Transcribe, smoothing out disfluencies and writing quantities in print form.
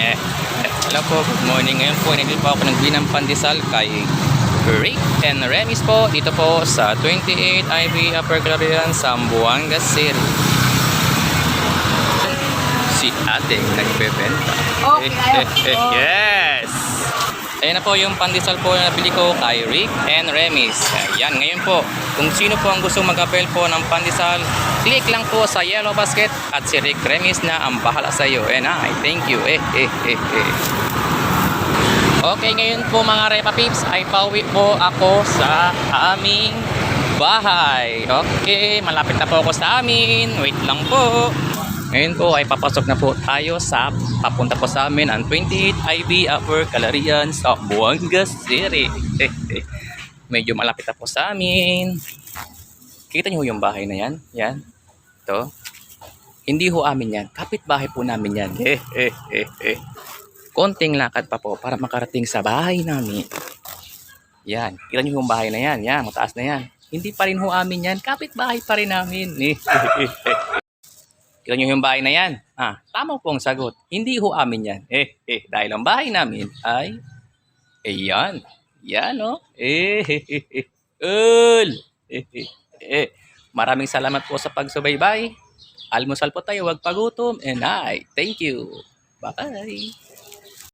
Hello po, good morning. Ngayon po, nandito po ako nagbili ng pandesal kay Rick and Remis po dito po sa 28 IV Upper Clarion, Zamboanga City. Si ate nagbebenta. Yes! Ayan na po yung pandesal po na nabili ko kay Rick and Remis. Ayan, ngayon po, kung sino po ang gusto mag-appel po ng pandesal, click lang po sa yellow basket at si Rick Remis na ang bahala sa iyo. And I thank you. Okay, ngayon po mga Repa Peeps ay pauwi po ako sa aming bahay. Okay, malapit na po ako sa amin. Wait lang po. Ngayon po ay papasok na po tayo sa papunta po sa amin ang 28 IV Upper Clarion, Zamboanga City. Medyo malapit na po sa amin. Kita niyo yung bahay na yan? Yan. Ito. Hindi ho amin yan. Kapitbahay po namin yan. Konting lakad pa po para makarating sa bahay namin. Yan. Kita niyo yung bahay na yan. Yan. Mataas na yan. Hindi pa rin ho amin yan. Kapitbahay pa rin namin. Kita niyo yung bahay na yan? Tama po ang sagot. Hindi ho amin yan. Dahil ang bahay namin ay yan. Yan, no? Maraming salamat po sa pagsubaybay. Almusal po tayo, wag pagutom. And I thank you. Bye.